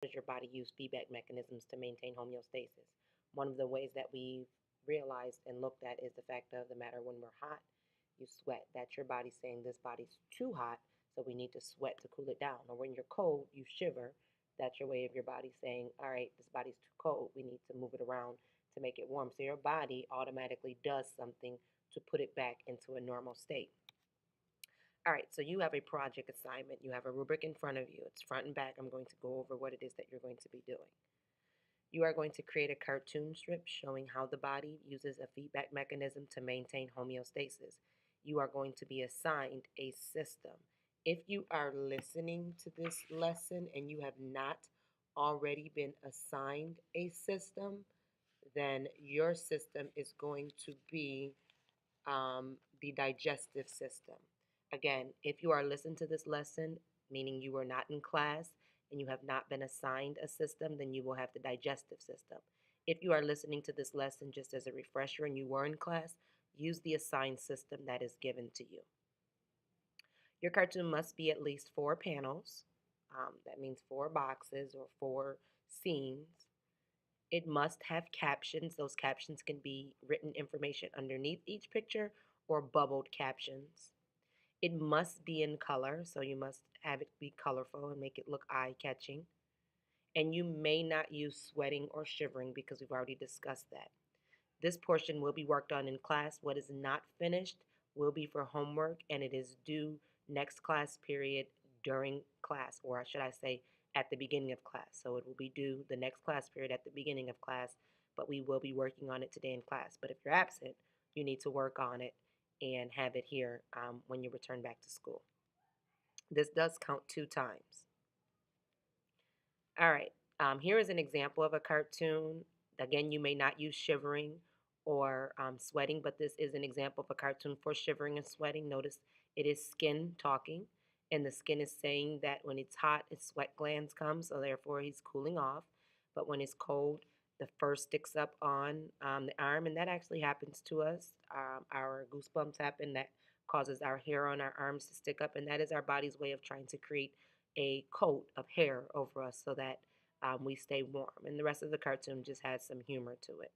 does your body use feedback mechanisms to maintain homeostasis? One of the ways that we've realized and looked at is the fact of the matter when we're hot, you sweat. That's your body saying this body's too hot, so we need to sweat to cool it down. Or when you're cold, you shiver. That's your way of your body saying, all right, this body's too cold. We need to move it around to make it warm. So your body automatically does something to put it back into a normal state. All right, so you have a project assignment. You have a rubric in front of you. It's front and back. I'm going to go over what it is that you're going to be doing. You are going to create a cartoon strip showing how the body uses a feedback mechanism to maintain homeostasis. You are going to be assigned a system. If you are listening to this lesson and you have not already been assigned a system, then your system is going to be the digestive system. Again, if you are listening to this lesson, meaning you were not in class and you have not been assigned a system, then you will have the digestive system. If you are listening to this lesson just as a refresher and you were in class, use the assigned system that is given to you. Your cartoon must be at least 4 panels. That means 4 boxes or 4 scenes. It must have captions. Those captions can be written information underneath each picture or bubbled captions. It must be in color, so you must have it be colorful and make it look eye-catching. And you may not use sweating or shivering because we've already discussed that. This portion will be worked on in class. What is not finished will be for homework, and it is due next class period during class, or should I say at the beginning of class. So it will be due the next class period at the beginning of class, but we will be working on it today in class. But if you're absent, you need to work on it and have it here when you return back to school. This does count 2 times. All right, here is an example of a cartoon. Again, you may not use shivering or sweating, but this is an example of a cartoon for shivering and sweating. Notice it is skin talking, and the skin is saying that when it's hot, its sweat glands come, so therefore he's cooling off. But when it's cold, the fur sticks up on the arm, and that actually happens to us. Our goosebumps happen. That causes our hair on our arms to stick up, and that is our body's way of trying to create a coat of hair over us so that we stay warm. And the rest of the cartoon just has some humor to it.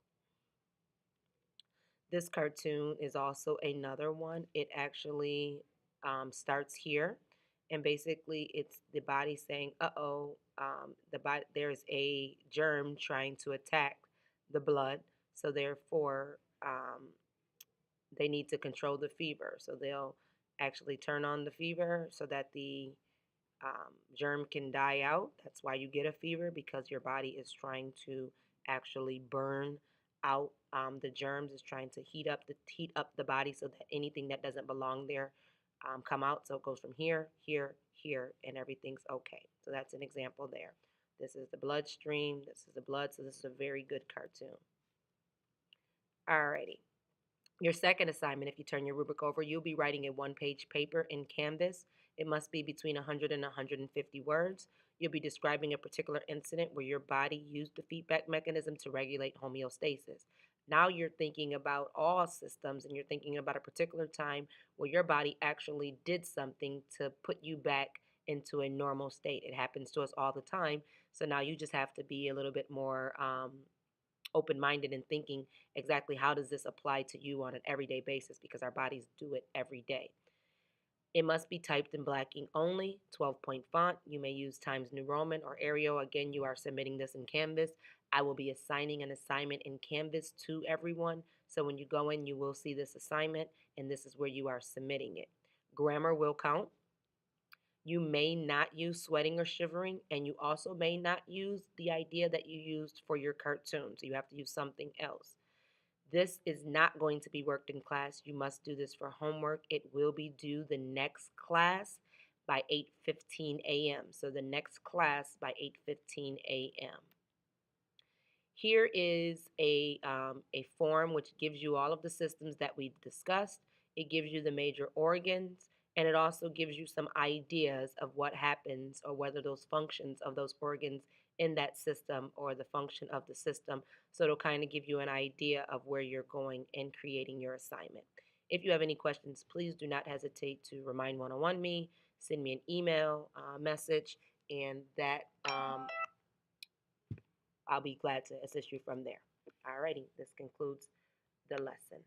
This cartoon is also another one. It actually starts here, and basically it's the body saying, "Uh-oh, there's a germ trying to attack the blood, so therefore they need to control the fever." So they'll actually turn on the fever so that the germ can die out. That's why you get a fever, because your body is trying to actually burn out the germs. It's trying to heat up the body so that anything that doesn't belong there come out. So it goes from here, here, here, and everything's okay. So that's an example there. This is the bloodstream. This is the blood. So this is a very good cartoon. Alrighty. Your second assignment, if you turn your rubric over, you'll be writing a one-page paper in Canvas. It must be between 100 and 150 words. You'll be describing a particular incident where your body used the feedback mechanism to regulate homeostasis. Now you're thinking about all systems, and you're thinking about a particular time where your body actually did something to put you back into a normal state. It happens to us all the time. So now you just have to be a little bit more open-minded and thinking exactly how does this apply to you on an everyday basis, because our bodies do it every day. It must be typed in black ink only, 12-point font. You may use Times New Roman or Arial. Again, you are submitting this in Canvas. I will be assigning an assignment in Canvas to everyone. So when you go in, you will see this assignment, and this is where you are submitting it. Grammar will count. You may not use sweating or shivering, and you also may not use the idea that you used for your cartoon. So you have to use something else. This is not going to be worked in class. You must do this for homework. It will be due the next class by 8:15 a.m. So the next class by 8:15 a.m. Here is a form which gives you all of the systems that we've discussed. It gives you the major organs, and it also gives you some ideas of what happens or whether those functions of those organs in that system or the function of the system. So it'll kind of give you an idea of where you're going in creating your assignment. If you have any questions, please do not hesitate to Remind 101 me, send me an email message, and that I'll be glad to assist you from there. Alrighty, this concludes the lesson.